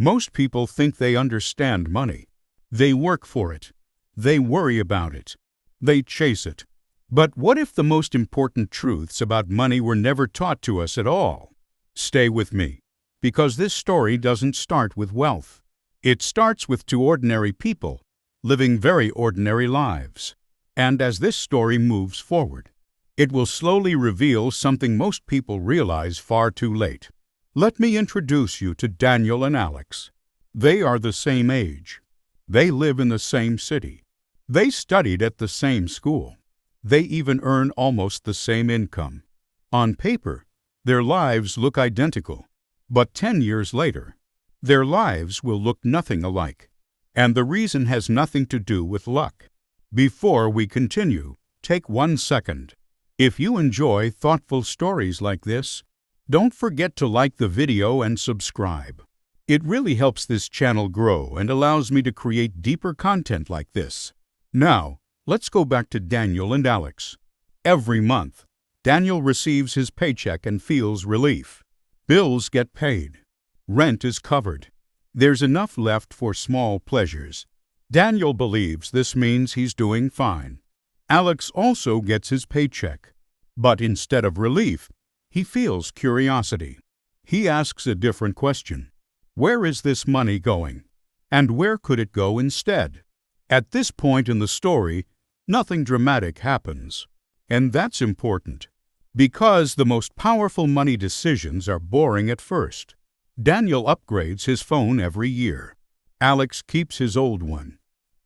Most people think they understand money. They work for it. They worry about it. They chase it. But what if the most important truths about money were never taught to us at all? Stay with me, because this story doesn't start with wealth. It starts with two ordinary people living very ordinary lives. And as this story moves forward, it will slowly reveal something most people realize far too late. Let me introduce you to Daniel and Alex. They are the same age. They live in the same city. They studied at the same school. They even earn almost the same income. On paper, their lives look identical. But 10 years later, their lives will look nothing alike. And the reason has nothing to do with luck. Before we continue, take 1 second. If you enjoy thoughtful stories like this, don't forget to like the video and subscribe. It really helps this channel grow and allows me to create deeper content like this. Now, let's go back to Daniel and Alex. Every month, Daniel receives his paycheck and feels relief. Bills get paid. Rent is covered. There's enough left for small pleasures. Daniel believes this means he's doing fine. Alex also gets his paycheck. But instead of relief, he feels curiosity. He asks a different question. Where is this money going? And where could it go instead? At this point in the story, nothing dramatic happens. And that's important, because the most powerful money decisions are boring at first. Daniel upgrades his phone every year. Alex keeps his old one.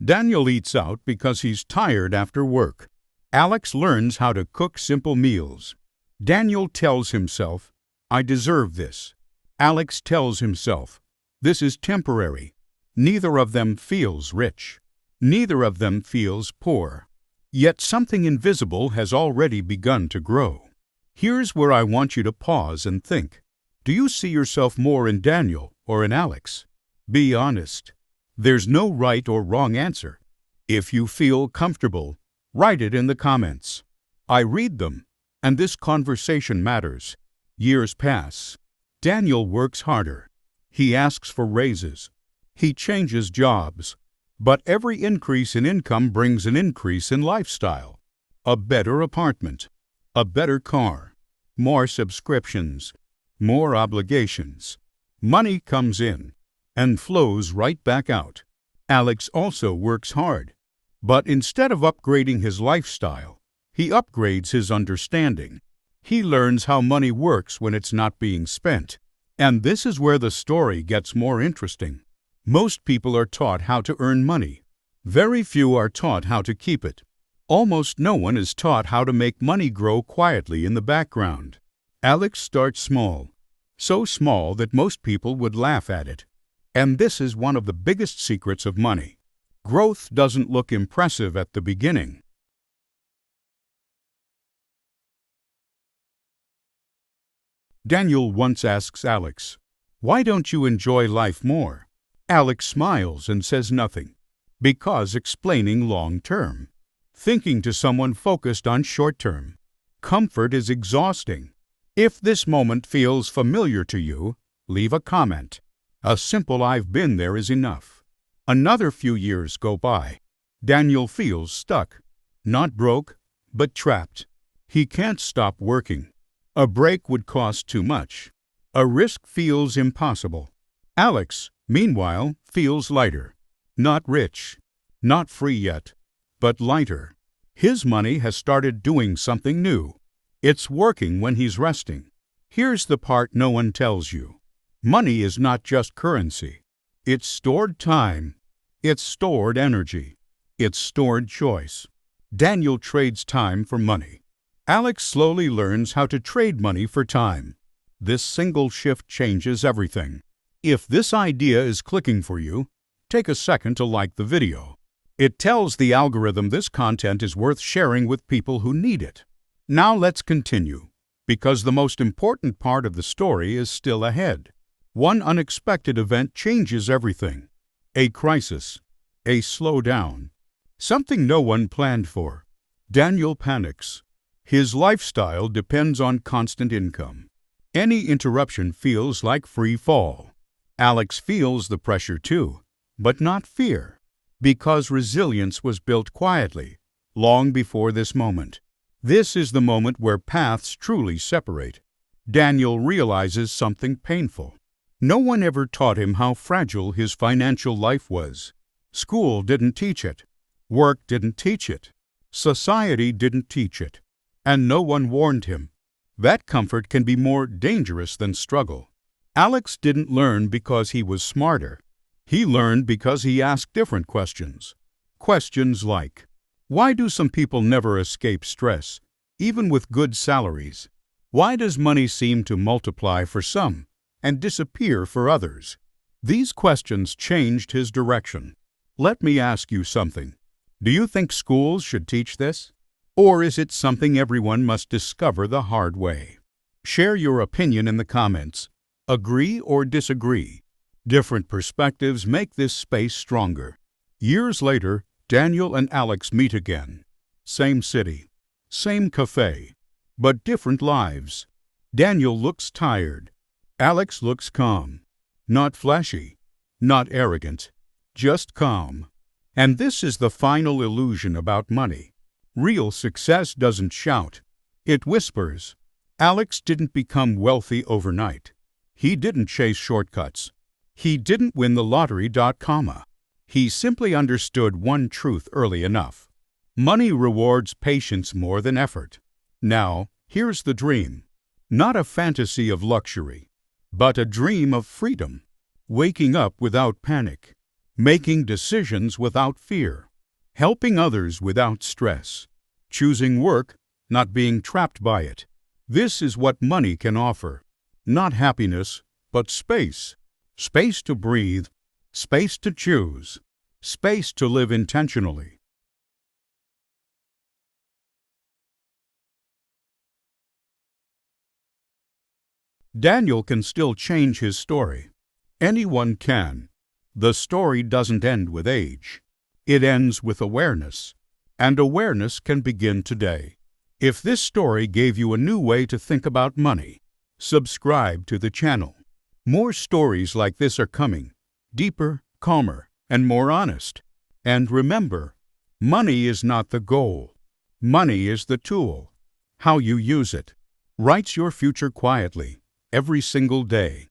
Daniel eats out because he's tired after work. Alex learns how to cook simple meals. Daniel tells himself, I deserve this. Alex tells himself, this is temporary. Neither of them feels rich. Neither of them feels poor. Yet something invisible has already begun to grow. Here's where I want you to pause and think. Do you see yourself more in Daniel or in Alex? Be honest. There's no right or wrong answer. If you feel comfortable, write it in the comments. I read them, and this conversation matters. Years pass. Daniel works harder. He asks for raises. He changes jobs. But every increase in income brings an increase in lifestyle. A better apartment. A better car. More subscriptions. More obligations. Money comes in and flows right back out. Alex also works hard. But instead of upgrading his lifestyle, he upgrades his understanding. He learns how money works when it's not being spent. And this is where the story gets more interesting. Most people are taught how to earn money. Very few are taught how to keep it. Almost no one is taught how to make money grow quietly in the background. Alex starts small, so small that most people would laugh at it. And this is one of the biggest secrets of money. Growth doesn't look impressive at the beginning. Daniel once asks Alex, why don't you enjoy life more? Alex smiles and says nothing, because explaining long-term. Thinking to someone focused on short-term. Comfort is exhausting. If this moment feels familiar to you, leave a comment. A simple I've been there is enough. Another few years go by. Daniel feels stuck. Not broke, but trapped. He can't stop working. A break would cost too much. A risk feels impossible. Alex, meanwhile, feels lighter. Not rich. Not free yet, but lighter. His money has started doing something new. It's working when he's resting. Here's the part no one tells you. Money is not just currency. It's stored time. It's stored energy. It's stored choice. Daniel trades time for money. Alex slowly learns how to trade money for time. This single shift changes everything. If this idea is clicking for you, take a second to like the video. It tells the algorithm this content is worth sharing with people who need it. Now let's continue, because the most important part of the story is still ahead. One unexpected event changes everything. A crisis. A slowdown. Something no one planned for. Daniel panics. His lifestyle depends on constant income. Any interruption feels like free fall. Alex feels the pressure too, but not fear, because resilience was built quietly, long before this moment. This is the moment where paths truly separate. Daniel realizes something painful. No one ever taught him how fragile his financial life was. School didn't teach it. Work didn't teach it. Society didn't teach it. And no one warned him. That comfort can be more dangerous than struggle. Alex didn't learn because he was smarter. He learned because he asked different questions. Questions like, why do some people never escape stress, even with good salaries? Why does money seem to multiply for some and disappear for others? These questions changed his direction. Let me ask you something. Do you think schools should teach this? Or is it something everyone must discover the hard way? Share your opinion in the comments. Agree or disagree? Different perspectives make this space stronger. Years later, Daniel and Alex meet again. Same city, same cafe, but different lives. Daniel looks tired. Alex looks calm. Not flashy, not arrogant, just calm. And this is the final illusion about money. Real success doesn't shout. It whispers. Alex didn't become wealthy overnight. He didn't chase shortcuts. He didn't win the lottery. He simply understood one truth early enough. Money rewards patience more than effort. Now, here's the dream. Not a fantasy of luxury, but a dream of freedom. Waking up without panic. Making decisions without fear. Helping others without stress. Choosing work, not being trapped by it. This is what money can offer. Not happiness, but space. Space to breathe. Space to choose. Space to live intentionally. Daniel can still change his story. Anyone can. The story doesn't end with age. It ends with awareness. And awareness can begin today. If this story gave you a new way to think about money, subscribe to the channel. More stories like this are coming, deeper, calmer, and more honest. And remember, money is not the goal. Money is the tool. How you use it writes your future quietly, every single day.